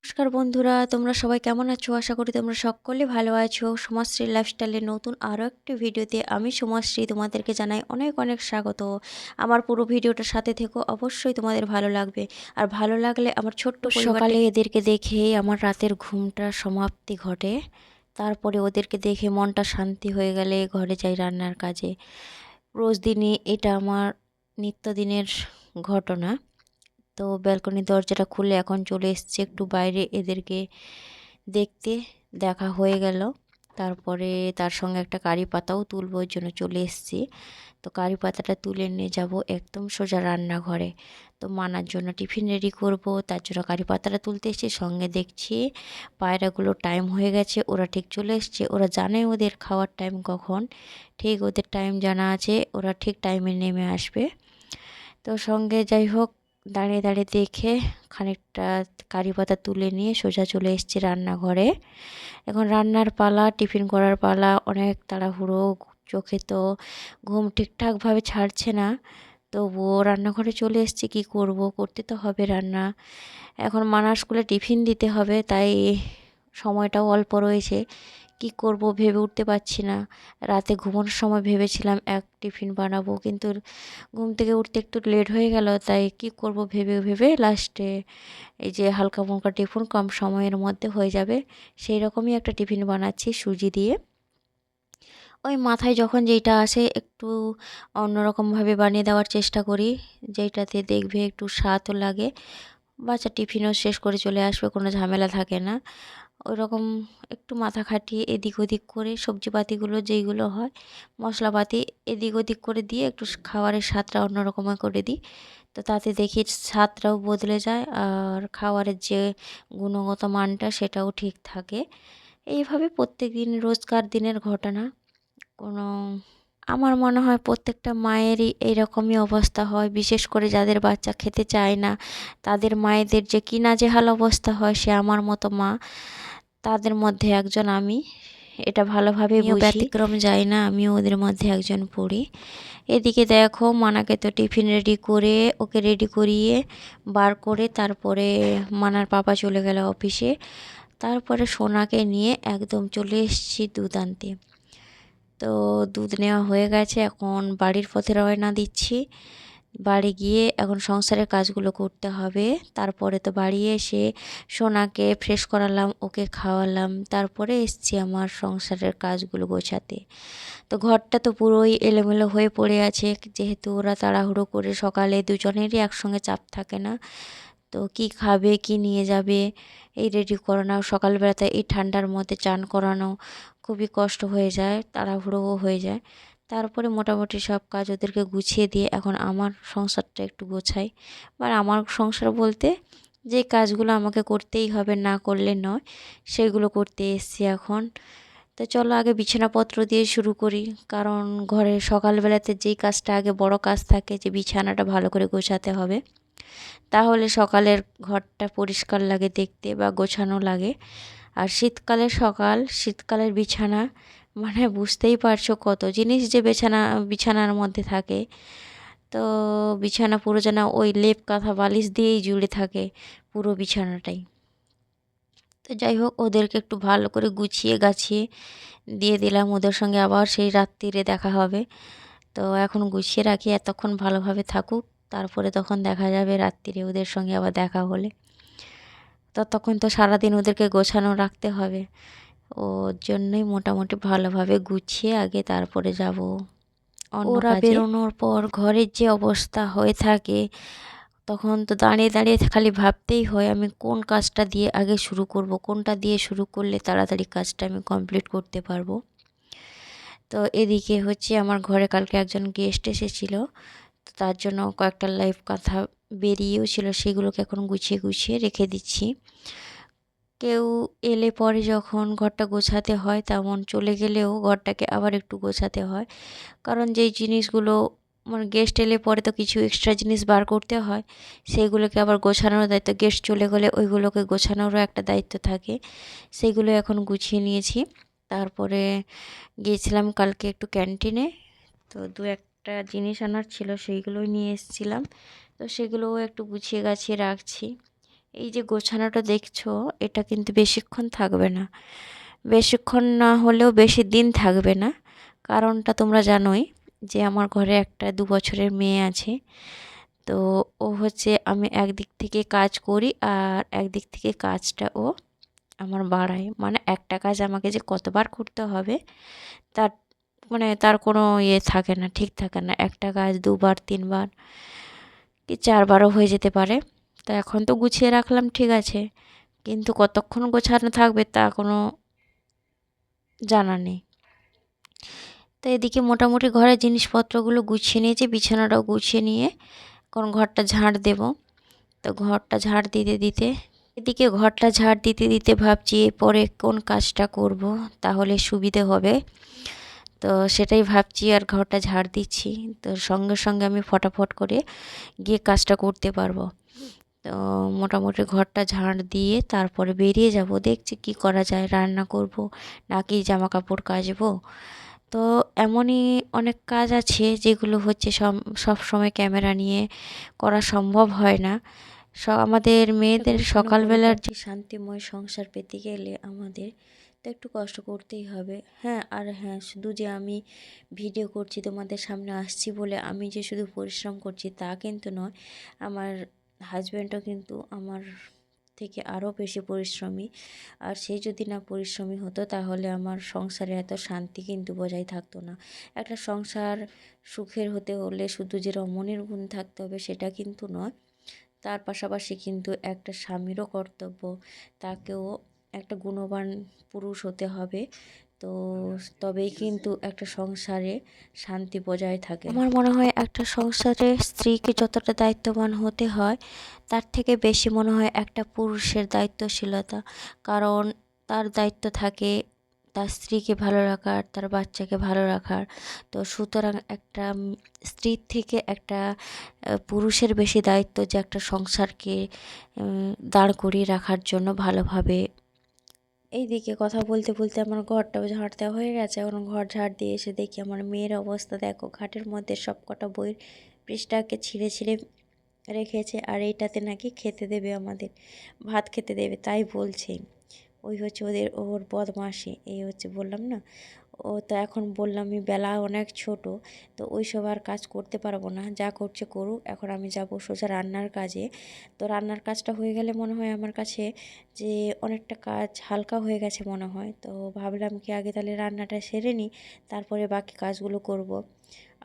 নমস্কার বন্ধুরা, তোমরা সবাই কেমন আছো? আশা করি তোমরা সকলে ভালো আছো। সমাজশ্রী লাইফস্টাইলের নতুন আরও একটি ভিডিওতে আমি সমাজশ্রী তোমাদেরকে জানাই অনেক অনেক স্বাগত। আমার পুরো ভিডিওটার সাথে থেকো, অবশ্যই তোমাদের ভালো লাগবে। আর ভালো লাগলে আমার ছোট্ট সকালে এদেরকে দেখে আমার রাতের ঘুমটা সমাপ্তি ঘটে। তারপরে ওদেরকে দেখে মনটা শান্তি হয়ে গেলে ঘরে যাই রান্নার কাজে। রোজ দিনই এটা আমার নিত্যদিনের ঘটনা। তো ব্যালকনির দরজাটা খুলে এখন চলে এসেছি একটু বাইরে এদেরকে দেখতে। দেখা হয়ে গেল, তারপরে তার সঙ্গে একটা কারি পাতাও তুলবো, ওই জন্য চলে এসেছি। তো কারি পাতাটা তুলে নিয়ে যাব একদম সোজা রান্নাঘরে। তো মানার জন্য টিফিন রেডি করব, তার জন্য কারি পাতাটা তুলতে এসেছি। সঙ্গে দেখছি পায়রাগুলো টাইম হয়ে গেছে, ওরা ঠিক চলে এসছে। ওরা জানে ওদের খাওয়ার টাইম কখন, ঠিক ওদের টাইম জানা আছে, ওরা ঠিক টাইমে নেমে আসবে। তো সঙ্গে যাই হোক দাঁড়িয়ে দাঁড়িয়ে দেখে খানিকটা কারি পাতা তুলে নিয়ে সোজা চলে এসেছি রান্নাঘরে। এখন রান্নার পালা, টিফিন করার পালা, অনেক তাড়াহুড়ো। চোখে তো ঘুম ঠিকঠাকভাবে ছাড়ছে না, তবুও রান্নাঘরে চলে এসেছি। কী করব, করতে তো হবে রান্না। এখন মানার স্কুলে টিফিন দিতে হবে, তাই সময়টাও অল্প রয়েছে। কি করব ভেবে উঠতে পারছি না। রাতে ঘুমানোর সময় ভেবেছিলাম এক টিফিন বানাবো, কিন্তু ঘুম থেকে উঠতে একটু লেট হয়ে গেল। তাই কি করব ভেবে ভেবে লাস্টে এই যে হালকা ফুলকা টিফিন কম সময়ের মধ্যে হয়ে যাবে সেই রকমই একটা টিফিন বানাচ্ছি সুজি দিয়ে। ওই মাথায় যখন যেইটা আসে একটু অন্যরকমভাবে বানিয়ে দেওয়ার চেষ্টা করি, যেইটাতে দেখবে একটু স্বাদও লাগে, বাচ্চা টিফিনও শেষ করে চলে আসবে, কোনো ঝামেলা থাকে না। ওইরকম একটু মাথা খাটিয়ে এদিক ওদিক করে সবজিপাতিগুলো যেইগুলো হয় মশলাপাতি এদিক ওদিক করে দিয়ে একটু খাবারের স্বাদটা অন্যরকম করে দিই। তো তাতে দেখি স্বাদটাও বদলে যায় আর খাবারের যে গুণগত মানটা সেটাও ঠিক থাকে। এইভাবে প্রত্যেক দিন রোজকার দিনের ঘটনা। কোনো আমার মনে হয় প্রত্যেকটা মায়েরই এইরকমই অবস্থা হয়, বিশেষ করে যাদের বাচ্চা খেতে চায় না তাদের মায়েদের যে কী নাজেহাল অবস্থা হয়, সে আমার মতো মা তাদের মধ্যে একজন আমি। এটা ভালোভাবে বুঝি, ব্যতিক্রম যাই না, আমিও ওদের মধ্যে একজন পড়ি। এদিকে দেখো মানাকে তো টিফিন রেডি করে ওকে রেডি করিয়ে বার করে তারপরে মানার পাপা চলে গেল অফিসে। তারপরে সোনাকে নিয়ে একদম চলে এসেছি দুধ আনতে। তো দুধ নেওয়া হয়ে গেছে, এখন বাড়ির পথে রওনা দিচ্ছি। বাড়ি গিয়ে এখন সংসারের কাজগুলো করতে হবে। তারপরে তো বাড়ি এসে সোনাকে ফ্রেশ করালাম, ওকে খাওয়ালাম, তারপরে এসছি আমার সংসারের কাজগুলো গোছাতে। তো ঘরটা তো পুরোই এলোমেলো হয়ে পড়ে আছে, যেহেতু ওরা তাড়াহুড়ো করে সকালে দুজনেরই একসঙ্গে চাপ থাকে না। তো কি খাবে কি নিয়ে যাবে এই রেডি করানো, সকালবেলাতে এই ঠান্ডার মধ্যে চান করানো খুবই কষ্ট হয়ে যায়, তাড়াহুড়োও হয়ে যায়। তারপরে মোটামুটি সব কাজ ওদেরকে গুছিয়ে দিয়ে এখন আমার সংসারটা একটু গোছাই। মানে আমার সংসার বলতে যে কাজগুলো আমাকে করতেই হবে, না করলে নয়, সেগুলো করতে এসেছি এখন। তো চলো আগে বিছানাপত্র দিয়ে শুরু করি, কারণ ঘরে সকালবেলাতে যেই কাজটা আগে বড় কাজ থাকে যে বিছানাটা ভালো করে গোছাতে হবে, তাহলে সকালের ঘরটা পরিষ্কার লাগে দেখতে বা গোছানো লাগে। আর শীতকালের সকাল, শীতকালের বিছানা মানে বুঝতেই পারছো কত জিনিস যে বিছানার মধ্যে থাকে। তো বিছানা পুরো যেন ওই লেপ কাঁথা বালিশ দিয়েই জুড়ে থাকে পুরো বিছানাটাই। তো যাই হোক ওদেরকে একটু ভালো করে গুছিয়ে গাছিয়ে দিয়ে দিলাম, ওদের সঙ্গে আবার সেই রাত্রিরে দেখা হবে। তো এখন গুছিয়ে রাখি, এতক্ষণ ভালোভাবে থাকুক, তারপরে তখন দেখা যাবে রাত্রিরে ওদের সঙ্গে আবার দেখা হলে। ততক্ষণ তো সারাদিন ওদেরকে গোছানো রাখতে হবে, ওর জন্যই মোটামুটি ভালোভাবে গুছিয়ে আগে তারপরে যাব ওরা বেরোনোর পর ঘরের যে অবস্থা হয়ে থাকে, তখন তো দাঁড়িয়ে দাঁড়িয়ে খালি ভাবতেই হয় আমি কোন কাজটা দিয়ে আগে শুরু করব, কোনটা দিয়ে শুরু করলে তাড়াতাড়ি কাজটা আমি কমপ্লিট করতে পারবো। তো এদিকে হচ্ছে আমার ঘরে কালকে একজন গেস্ট এসেছিলো, তো তার জন্য কয়েকটা লাইভ কথা বেরিয়েও ছিল, সেগুলোকে এখন গুছিয়ে গুছিয়ে রেখে দিচ্ছি। কেউ এলে পরে যখন ঘরটা গোছাতে হয়, তেমন চলে গেলেও ঘরটাকে আবার একটু গোছাতে হয়, কারণ যেই জিনিসগুলো মানে গেস্ট এলে পরে তো কিছু এক্সট্রা জিনিস বার করতে হয়, সেইগুলোকে আবার গোছানোর দায়িত্ব, গেস্ট চলে গেলে ওইগুলোকে গোছানোরও একটা দায়িত্ব থাকে। সেইগুলো এখন গুছিয়ে নিয়েছি। তারপরে গিয়েছিলাম কালকে একটু ক্যান্টিনে, তো দু একটা জিনিস আনার ছিল, সেইগুলোই নিয়ে এসেছিলাম। তো সেগুলোও একটু গুছিয়ে গাছিয়ে রাখছি। এই যে গোছানোটা দেখছো, এটা কিন্তু বেশিক্ষণ থাকবে না, বেশিক্ষণ না হলেও বেশি দিন থাকবে না। কারণটা তোমরা জানোই যে আমার ঘরে একটা 2 বছরের মেয়ে আছে। তো ও হচ্ছে, আমি একদিক থেকে কাজ করি আর একদিক থেকে কাজটা ও আমার বাড়ায়। মানে একটা কাজ আমাকে যে কতবার করতে হবে তার তার কোনো ইয়ে থাকে না, ঠিক থাকে না। একটা কাজ 2বার 3বার কি 4বারও হয়ে যেতে পারে। তো এখন তো গুছিয়ে রাখলাম, ঠিক আছে, কিন্তু কতক্ষণ গোছানো থাকবে তা কোনো জানা নেই। তো এদিকে মোটামুটি ঘরের জিনিসপত্রগুলো গুছিয়ে নিয়েছি, বিছানাটাও গুছিয়ে নিয়ে এখন ঘরটা ঝাড় দেব। তো ঘরটা ঝাড় দিতে দিতে এদিকে ঘরটা ঝাড় দিতে দিতে ভাবছি এরপরে কোন কাজটা করব তাহলে সুবিধে হবে। তো সেটাই ভাবছি আর ঘরটা ঝাড় দিচ্ছি। তো সঙ্গে সঙ্গে আমি ফটাফট করে গিয়ে কাজটা করতে পারবো। তো মোটামুটি ঘরটা ঝাড় দিয়ে তারপরে বেরিয়ে যাব, দেখছি কি করা যায়, রান্না করব নাকি জামা কাপড় কাচবো। তো এমনই অনেক কাজ আছে যেগুলো হচ্ছে সব সময় ক্যামেরা নিয়ে করা সম্ভব হয় না। আমাদের মেয়েদের সকালবেলার যে শান্তিময় সংসার পেতে গেলে আমাদের তো একটু কষ্ট করতেই হবে। হ্যাঁ, আর হ্যাঁ, শুধু যে আমি ভিডিও করছি তোমাদের সামনে আসছি বলে আমি যে শুধু পরিশ্রম করছি তা কিন্তু নয়। আমার হাজব্যান্ডও কিন্তু আমার থেকে আরও বেশি পরিশ্রমী। আর সে যদি না পরিশ্রমী হতো তাহলে আমার সংসারে এত শান্তি কিন্তু বজায় থাকতো না। একটা সংসার সুখের হতে হলে শুধু যে রমণীর গুণ থাকতে হবে সেটা কিন্তু নয়। তার পাশাপাশি কিন্তু একটা স্বামীরও কর্তব্য, তাকেও একটা গুণবান পুরুষ হতে হবে। তো তবেই কিন্তু একটা সংসারে শান্তি বজায় থাকে। আমার মনে হয় একটা সংসারে স্ত্রীকে যতটা দায়িত্ববান হতে হয় তার থেকে বেশি মনে হয় একটা পুরুষের দায়িত্বশীলতা। কারণ তার দায়িত্ব থাকে তার স্ত্রীকে ভালো রাখার, তার বাচ্চাকে ভালো রাখার। তো সুতরাং একটা স্ত্রীর থেকে একটা পুরুষের বেশি দায়িত্ব যে একটা সংসারকে দাঁড় করিয়ে রাখার জন্য ভালোভাবে। এইদিকে কথা বলতে বলতে আমার ঘরটাও ঝাড় দেওয়া হয়ে গেছে। এখন ঘর ঝাড় দিয়ে এসে দেখি আমার মেয়ের অবস্থা দেখো, খাটের মধ্যে সব কটা বইয়ের পৃষ্ঠাকে ছিঁড়ে ছিঁড়ে রেখেছে। আর এইটাতে নাকি খেতে দেবে, আমাদের ভাত খেতে দেবে তাই বলছে। ওই হচ্ছে ওর বদমাশি, এই হচ্ছে বললাম না। ও তো এখন বললাম আমি বেলা অনেক ছোট, তো ওই সব আর কাজ করতে পারবো না, যা করছে করুক। এখন আমি যাব সোজা রান্নার কাজে। তো রান্নার কাজটা হয়ে গেলে মনে হয় আমার কাছে যে অনেকটা কাজ হালকা হয়ে গেছে মনে হয়। তো ভাবলাম কি আগে তাহলে রান্নাটা সেরে নিই, তারপরে বাকি কাজগুলো করব।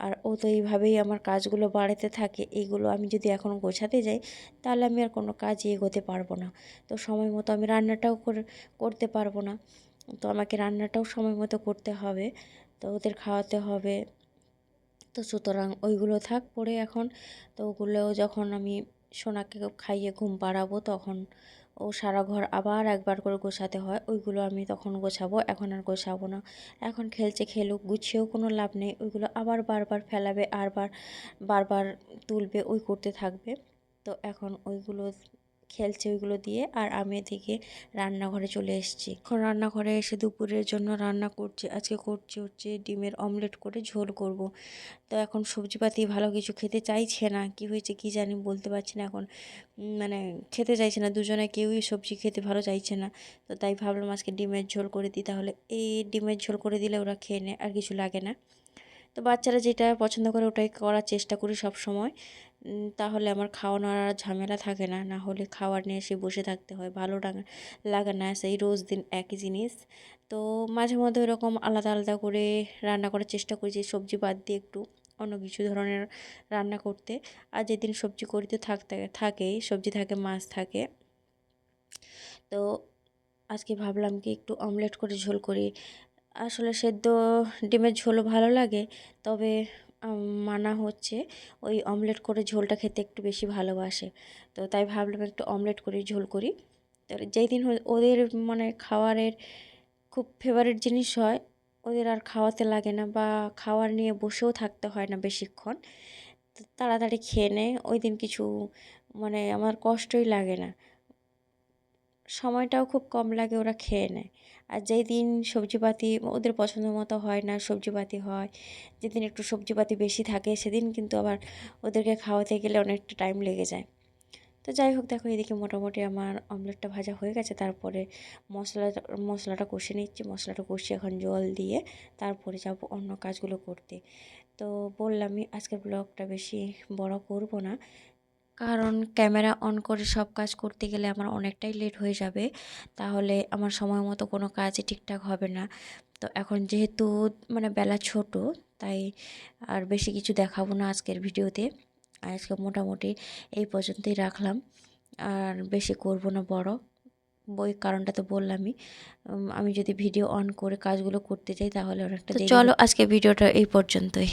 আর ও তো এইভাবেই আমার কাজগুলো বাড়াতে থাকে। এইগুলো আমি যদি এখন গোছাতে যাই তাহলে আমি আর কোনো কাজই এগোতে পারবো না। তো সময় মতো আমি রান্নাটাও করতে পারবো না। তো আমাকে রান্নাটাও সময় মতো করতে হবে, তো ওদের খাওয়াতে হবে। তো সুতরাং ওইগুলো থাক পড়ে এখন। তো ওগুলোও যখন আমি সোনাকে খাইয়ে ঘুম পাড়াবো তখন ও সারা ঘর আবার একবার করে গোছাতে হয়, ওইগুলো আমি তখন গোছাবো, এখন আর গোছাবো না। এখন খেলছে খেলুক, গুছিয়েও কোনো লাভ নেই, ওইগুলো আবার বারবার ফেলাবে আর বারবার তুলবে, ওই করতে থাকবে। তো এখন ওইগুলো খেলছে ওইগুলো দিয়ে, আর আমি এদিকে রান্নাঘরে চলে এসেছি। এখন রান্নাঘরে এসে দুপুরের জন্য রান্না করছি। আজকে করছি হচ্ছে ডিমের অমলেট করে ঝোল করব। তো এখন সবজিপাতি ভালো কিছু খেতে চাইছে না, কি হয়েছে কি জানি বলতে পারছি না এখন। মানে খেতে চাইছে না, দুজনে কেউই সবজি খেতে ভালো চাইছে না। তো তাই ভাবলাম আজকে ডিমের ঝোল করে দিই, তাহলে এই ডিমের ঝোল করে দিলে ওরা খেয়ে নেয়, আর কিছু লাগে না। তো বাচ্চারা যেটা পছন্দ করে ওটাই করার চেষ্টা করি সব সময়। তাহলে আমার খাওয়ানোর আর ঝামেলা থাকে না, না হলে খাওয়ার নিয়ে এসে বসে থাকতে হয়, ভালো লাগে না সেই রোজ দিন একই জিনিস। তো মাঝে মধ্যে এরকম আলাদা আলাদা করে রান্না করার চেষ্টা করি, যে সবজি বাদ দিয়ে একটু অন্য কিছু ধরনের রান্না করতে। আর যেদিন সবজি করি তো থাকেই, সবজি থাকে, মাছ থাকে। তো আজকে ভাবলাম কি একটু অমলেট করে ঝোল করি। আসলে সেদ্ধ ডিমের ঝোলও ভালো লাগে, তবে মানা হচ্ছে ওই অমলেট করে ঝোলটা খেতে একটু বেশি ভালোবাসে। তো তাই ভাবলাম একটু অমলেট করে ঝোল করি। তো যেই দিন ওদের খাওয়ারের খুব ফেভারিট জিনিস হয়, ওদের আর খাওয়াতে লাগে না বা খাওয়ার নিয়ে বসেও থাকতে হয় না বেশিক্ষণ। তাড়াতাড়ি খেয়ে নেয় ওই দিন, কিছু আমার কষ্টই লাগে না, সময়টাও খুব কম লাগে, ওরা খেয়ে নেয়। আর যেই দিন সবজিপাতি ওদের পছন্দ মতো হয় না, সবজিপাতি হয়, যেদিন একটু সবজিপাতি বেশি থাকে সেদিন কিন্তু আবার ওদেরকে খাওয়াতে গেলে অনেকটা টাইম লেগে যায়। তো যাই হোক, দেখো এদিকে মোটামুটি আমার অমলেটটা ভাজা হয়ে গেছে। তারপরে মশলাটা কষে নিচ্ছি। মশলাটা কষিয়ে এখন জল দিয়ে তারপরে যাব অন্য কাজগুলো করতে। তো বললামই আজকের ব্লগটা বেশি বড় করব না, কারণ ক্যামেরা অন করে সব কাজ করতে গেলে আমার অনেকটাই লেট হয়ে যাবে। তাহলে আমার সময় মতো কোনো কাজই ঠিকঠাক হবে না। তো এখন যেহেতু মানে বেলা ছোট, তাই আর বেশি কিছু দেখাবো না আজকের ভিডিওতে। আজকে মোটামুটি এই পর্যন্তই রাখলাম, আর বেশি করব না বড়। ওই কারণটা তো বললামই। আমি যদি ভিডিও অন করে কাজগুলো করতে যাই তাহলে অনেকটা দেরি। চলো আজকে ভিডিওটা এই পর্যন্তই।